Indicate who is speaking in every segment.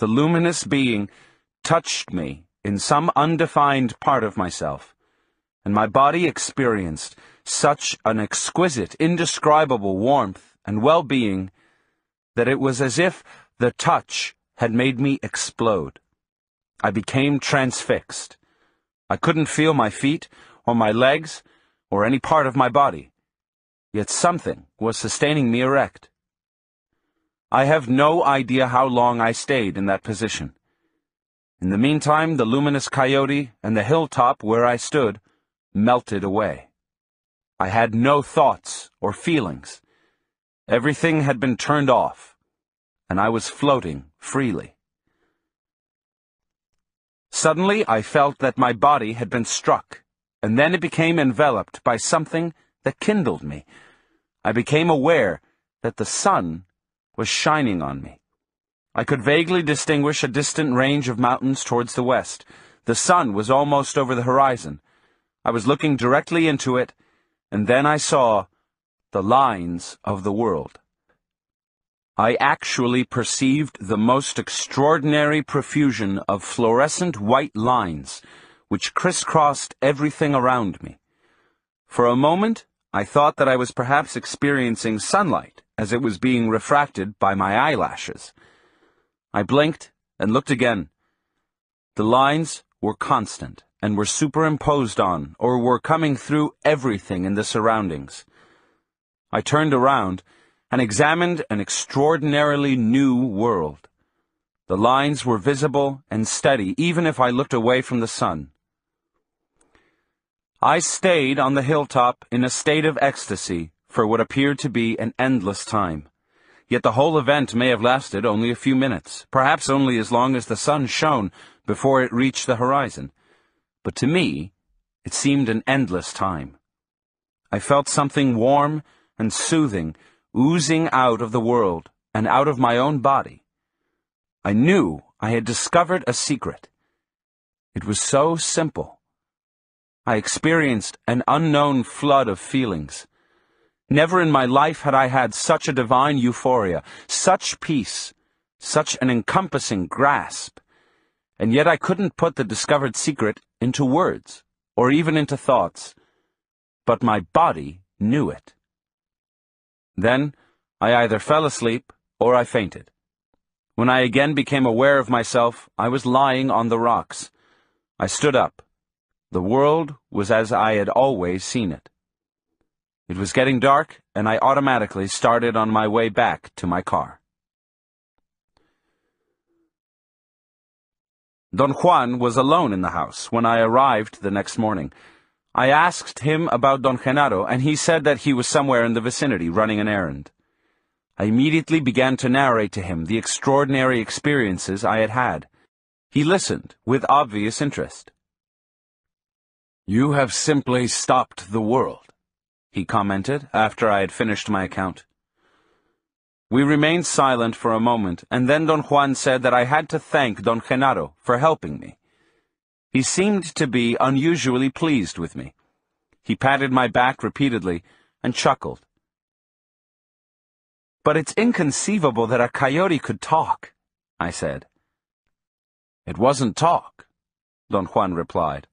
Speaker 1: the luminous being touched me in some undefined part of myself, and my body experienced such an exquisite, indescribable warmth and well-being that it was as if the touch had made me explode. I became transfixed. I couldn't feel my feet or my legs or any part of my body, yet something was sustaining me erect. I have no idea how long I stayed in that position. In the meantime, the luminous coyote and the hilltop where I stood melted away. I had no thoughts or feelings. Everything had been turned off, and I was floating freely. Suddenly, I felt that my body had been struck, and then it became enveloped by something that kindled me. I became aware that the sun was shining on me. I could vaguely distinguish a distant range of mountains towards the west. The sun was almost over the horizon. I was looking directly into it, and then I saw the lines of the world. I actually perceived the most extraordinary profusion of fluorescent white lines, which crisscrossed everything around me. For a moment, I thought that I was perhaps experiencing sunlight as it was being refracted by my eyelashes. I blinked and looked again. The lines were constant and were superimposed on, or were coming through everything in the surroundings. I turned around and examined an extraordinarily new world. The lines were visible and steady, even if I looked away from the sun. I stayed on the hilltop in a state of ecstasy for what appeared to be an endless time. Yet the whole event may have lasted only a few minutes, perhaps only as long as the sun shone before it reached the horizon. But to me, it seemed an endless time. I felt something warm and soothing oozing out of the world and out of my own body. I knew I had discovered a secret. It was so simple. I experienced an unknown flood of feelings. Never in my life had I had such a divine euphoria, such peace, such an encompassing grasp. And yet I couldn't put the discovered secret into words, or even into thoughts. But my body knew it. Then I either fell asleep or I fainted. When I again became aware of myself, I was lying on the rocks. I stood up. The world was as I had always seen it. It was getting dark, and I automatically started on my way back to my car. Don Juan was alone in the house when I arrived the next morning. I asked him about Don Genaro, and he said that he was somewhere in the vicinity running an errand. I immediately began to narrate to him the extraordinary experiences I had had. He listened with obvious interest. "You have simply stopped the world," he commented after I had finished my account. We remained silent for a moment, and then Don Juan said that I had to thank Don Genaro for helping me. He seemed to be unusually pleased with me. He patted my back repeatedly and chuckled. "But it's inconceivable that a coyote could talk," I said. "It wasn't talk," Don Juan replied.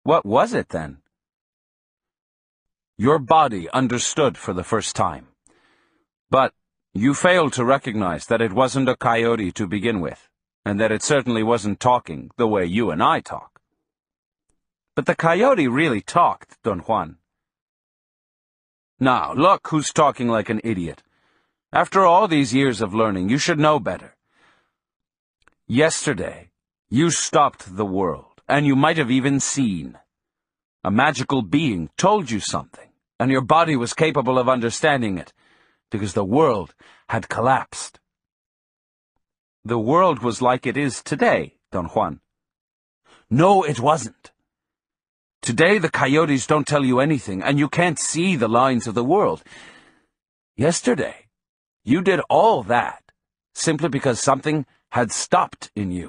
Speaker 1: "What was it, then?" "Your body understood for the first time. But you failed to recognize that it wasn't a coyote to begin with, and that it certainly wasn't talking the way you and I talk." "But the coyote really talked, Don Juan." "Now, look who's talking like an idiot. After all these years of learning, you should know better. Yesterday, you stopped the world, and you might have even seen. A magical being told you something, and your body was capable of understanding it, because the world had collapsed." "The world was like it is today, Don Juan." "No, it wasn't. Today the coyotes don't tell you anything, and you can't see the lines of the world. Yesterday, you did all that simply because something had stopped in you."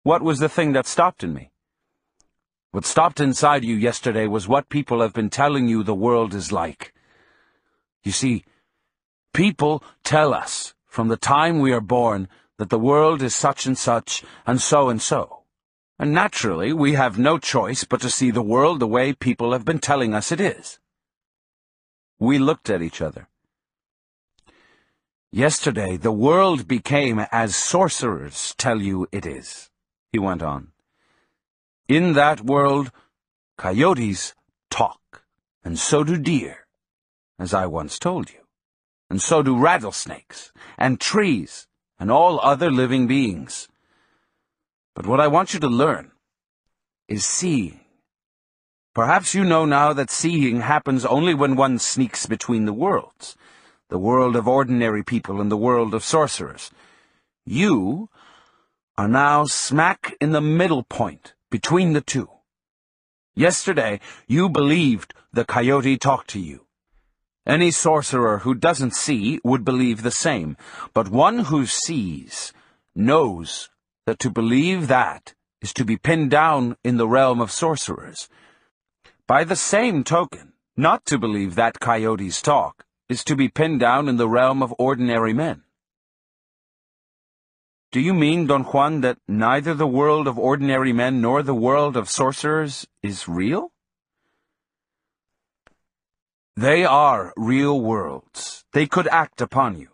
Speaker 1: "What was the thing that stopped in me?" "What stopped inside you yesterday was what people have been telling you the world is like. You see, people tell us from the time we are born, that the world is such and such, and so and so. And naturally, we have no choice but to see the world the way people have been telling us it is. We looked at each other. Yesterday, the world became as sorcerers tell you it is, he went on. In that world, coyotes talk, and so do deer, as I once told you, and so do rattlesnakes, and trees, and all other living beings. But what I want you to learn is seeing. Perhaps you know now that seeing happens only when one sneaks between the worlds, the world of ordinary people and the world of sorcerers. You are now smack in the middle point between the two. Yesterday, you believed the coyote talked to you. Any sorcerer who doesn't see would believe the same, but one who sees knows that to believe that is to be pinned down in the realm of sorcerers. By the same token, not to believe that coyotes talk is to be pinned down in the realm of ordinary men. Do you mean, Don Juan, that neither the world of ordinary men nor the world of sorcerers is real? They are real worlds. They could act upon you.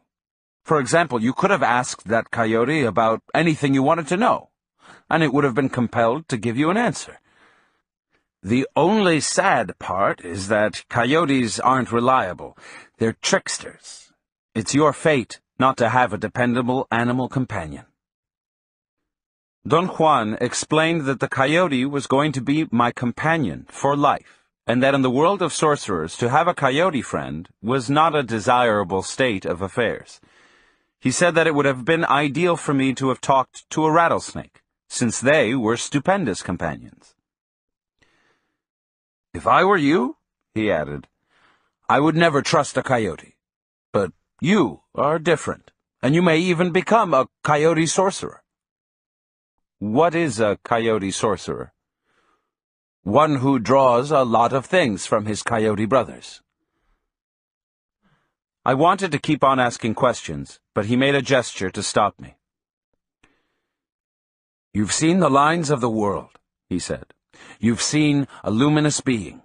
Speaker 1: For example, you could have asked that coyote about anything you wanted to know, and it would have been compelled to give you an answer. The only sad part is that coyotes aren't reliable. They're tricksters. It's your fate not to have a dependable animal companion. Don Juan explained that the coyote was going to be my companion for life, and that in the world of sorcerers to have a coyote friend was not a desirable state of affairs. He said that it would have been ideal for me to have talked to a rattlesnake, since they were stupendous companions. If I were you, he added, I would never trust a coyote. But you are different, and you may even become a coyote sorcerer. What is a coyote sorcerer? One who draws a lot of things from his coyote brothers. I wanted to keep on asking questions, but he made a gesture to stop me. You've seen the lines of the world, he said. You've seen a luminous being.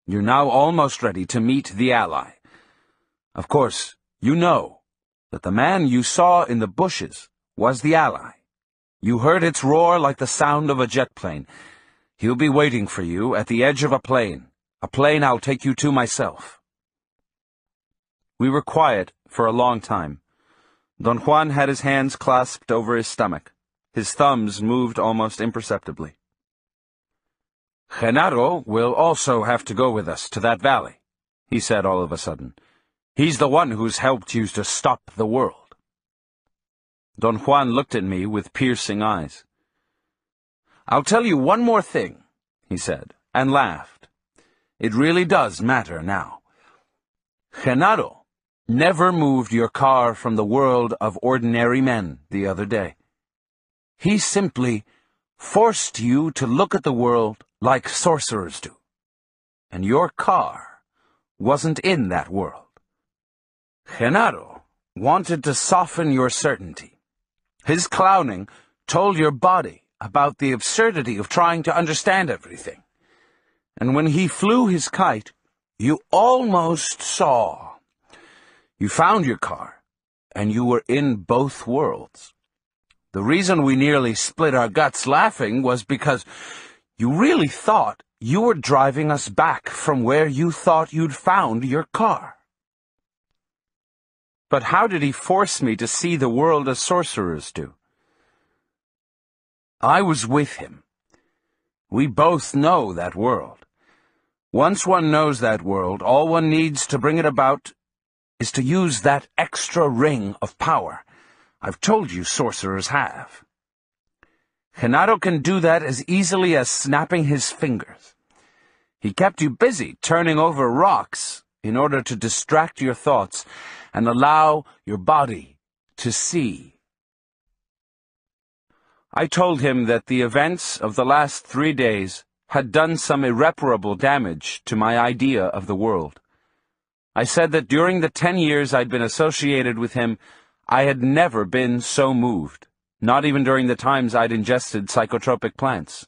Speaker 1: You're now almost ready to meet the ally. Of course, you know that the man you saw in the bushes was the ally. You heard its roar like the sound of a jet plane. He'll be waiting for you at the edge of a plane I'll take you to myself. We were quiet for a long time. Don Juan had his hands clasped over his stomach. His thumbs moved almost imperceptibly. Genaro will also have to go with us to that valley, he said all of a sudden. He's the one who's helped you to stop the world. Don Juan looked at me with piercing eyes. I'll tell you one more thing, he said, and laughed. It really does matter now. Genaro never moved your car from the world of ordinary men the other day. He simply forced you to look at the world like sorcerers do. And your car wasn't in that world. Genaro wanted to soften your certainty. His clowning told your body about the absurdity of trying to understand everything. And when he flew his kite, you almost saw. You found your car, and you were in both worlds. The reason we nearly split our guts laughing was because you really thought you were driving us back from where you thought you'd found your car. But how did he force me to see the world as sorcerers do? I was with him. We both know that world. Once one knows that world, all one needs to bring it about is to use that extra ring of power I've told you sorcerers have. Genaro can do that as easily as snapping his fingers. He kept you busy turning over rocks in order to distract your thoughts and allow your body to see. I told him that the events of the last 3 days had done some irreparable damage to my idea of the world. I said that during the 10 years I'd been associated with him, I had never been so moved, not even during the times I'd ingested psychotropic plants.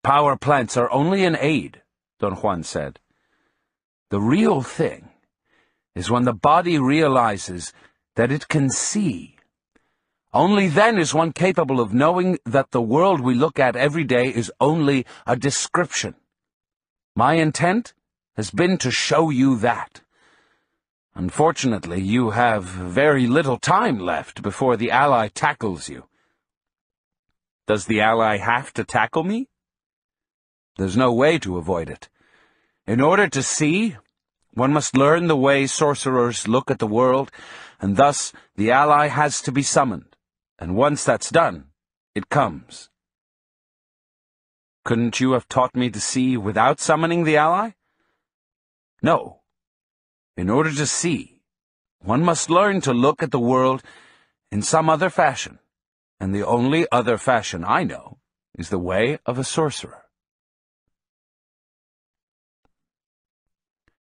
Speaker 1: Power plants are only an aid, Don Juan said. The real thing is when the body realizes that it can see. Only then is one capable of knowing that the world we look at every day is only a description. My intent has been to show you that. Unfortunately, you have very little time left before the Ally tackles you. Does the Ally have to tackle me? There's no way to avoid it. In order to see, one must learn the way sorcerers look at the world, and thus the Ally has to be summoned. And once that's done, it comes. Couldn't you have taught me to see without summoning the Ally? No. In order to see, one must learn to look at the world in some other fashion, and the only other fashion I know is the way of a sorcerer.